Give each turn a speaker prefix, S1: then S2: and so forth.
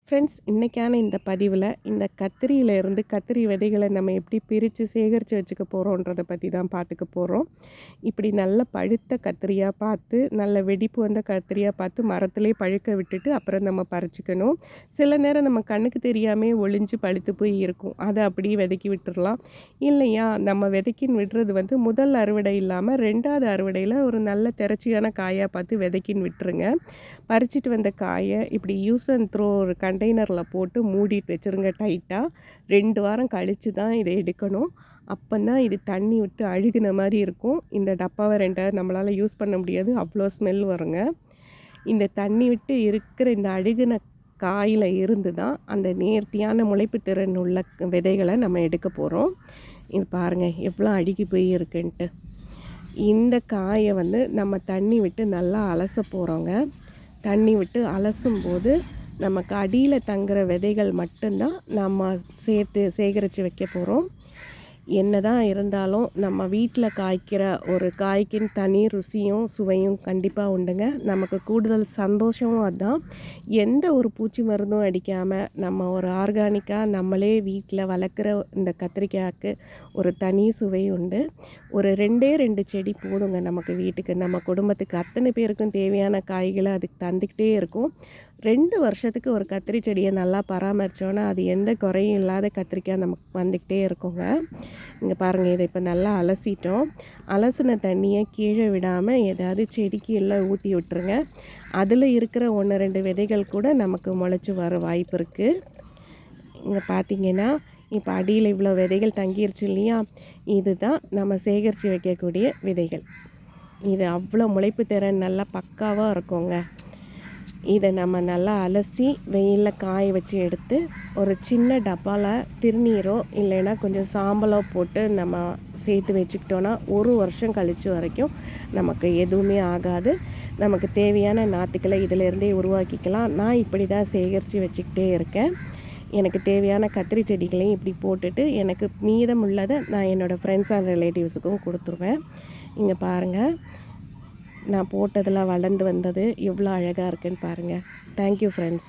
S1: Friends, இன்றைக்கான இந்த பதிவில் இந்த கத்திரியிலேருந்து கத்திரி விதைகளை நம்ம எப்படி பிரித்து சேகரித்து வச்சுக்க போகிறோன்றதை பற்றி தான் பார்த்துக்க போகிறோம். இப்படி நல்ல பழுத்த கத்திரியாக பார்த்து, நல்ல வெடிப்பு வந்த கத்திரியாக பார்த்து மரத்திலே பழுக்க விட்டுட்டு அப்புறம் நம்ம பறிச்சுக்கணும். சில நேரம் நம்ம கண்ணுக்கு தெரியாமே ஒளிஞ்சு பழுத்து போய் இருக்கும். அதை அப்படியே விதைக்கி விட்டுறலாம். இல்லையா, நம்ம விதைக்கின்னு விடுறது முதல் அறுவடை இல்லாமல் 2வது அறுவடையில் ஒரு நல்ல திரட்சியான காயாக பார்த்து விதைக்கின்னு விட்டுருங்க. பறிச்சிட்டு வந்த காயை இப்படி யூஸ் அண்ட் த்ரோ ஒரு கண்டெய்னரில் போட்டு மூடிட்டு வச்சுருங்க டைட்டாக. 2 வாரம் கழித்து தான் இதை எடுக்கணும். அப்போதான் இது தண்ணி விட்டு அழுகின மாதிரி இருக்கும். இந்த டப்பாவை 2 நம்மளால் யூஸ் பண்ண முடியாது, அவ்வளோ ஸ்மெல் வருங்க. இந்த தண்ணி விட்டு இருக்கிற இந்த அழுகின காயில் இருந்து தான் அந்த நேர்த்தியான முளைப்பு திறன் உள்ள விதைகளை நம்ம எடுக்க போகிறோம். இது பாருங்கள் எவ்வளோ அழுகி போய் இருக்குன்ட்டு. இந்த காயை நம்ம தண்ணி விட்டு நல்லா அலச போகிறோங்க. தண்ணி விட்டு அலசும்போது நமக்கு அடியில் தங்குற விதைகள் மட்டும்தான் நம்ம சேர்த்து சேகரித்து வைக்க போகிறோம். என்ன தான் இருந்தாலும் நம்ம வீட்டில் காய்க்கிற ஒரு காய்க்கின் தனி ருசியும் சுவையும் கண்டிப்பாக உண்டுங்க. நமக்கு கூடுதல் சந்தோஷமும் அதுதான். எந்த ஒரு பூச்சி மருந்தும் அடிக்காமல் நம்ம ஒரு ஆர்கானிக்காக நம்மளே வீட்டில் வளர்க்குற இந்த கத்திரிக்காய்க்கு ஒரு தனி சுவை உண்டு. ஒரு 2 செடி போதுங்க நமக்கு வீட்டுக்கு. நம்ம குடும்பத்துக்கு அத்தனை பேருக்கும் தேவையான காய்களை அதுக்கு தந்துக்கிட்டே இருக்கும். 2 வருஷத்துக்கு ஒரு கத்திரி செடியை நல்லா பராமரித்தோன்னா அது எந்த குறையும் இல்லாத கத்திரிக்காய் நமக்கு வந்துக்கிட்டே இருக்குங்க. இங்கே பாருங்கள், இதை இப்போ நல்லா அலசிட்டோம். அலசின தண்ணியை கீழே விடாமல் ஏதாவது செடிக்கு எல்லாம் ஊற்றி விட்டுருங்க. அதில் இருக்கிற 1-2 விதைகள் கூட நமக்கு முளைச்சி வர வாய்ப்பு இருக்குது. இங்கே பார்த்திங்கன்னா இப்போ அடியில் இவ்வளோ விதைகள் தங்கிருச்சு இல்லையா, இதுதான் நம்ம சேகரித்து வைக்கக்கூடிய விதைகள். இது அவ்வளோ முளைப்பு திறன் நல்லா பக்காவாக இருக்குங்க. இதை நம்ம நல்லா அலசி வெயிலில் காய வச்சு எடுத்து ஒரு சின்ன டப்பாவில் திருநீரோ இல்லைன்னா கொஞ்சம் சாம்பலோ போட்டு நம்ம சேர்த்து வச்சுக்கிட்டோன்னா 1 வருஷம் கழித்து வரைக்கும் நமக்கு எதுவுமே ஆகாது. நமக்கு தேவையான நாற்றுக்களை இதிலேருந்தே உருவாக்கிக்கலாம். நான் இப்படி தான் சேகரித்து வச்சுக்கிட்டே இருக்கேன். எனக்கு தேவையான கத்திரி செடிகளையும் இப்படி போட்டுட்டு எனக்கு மீதம் உள்ளதை நான் என்னோடய ஃப்ரெண்ட்ஸ் அண்ட் ரிலேட்டிவ்ஸுக்கும் கொடுத்துருவேன். இங்கே பாருங்கள், நான் போட்டதில் வளர்ந்து வந்தது எவ்வளோ அழகாக இருக்குன்னு பாருங்கள். Thank you friends.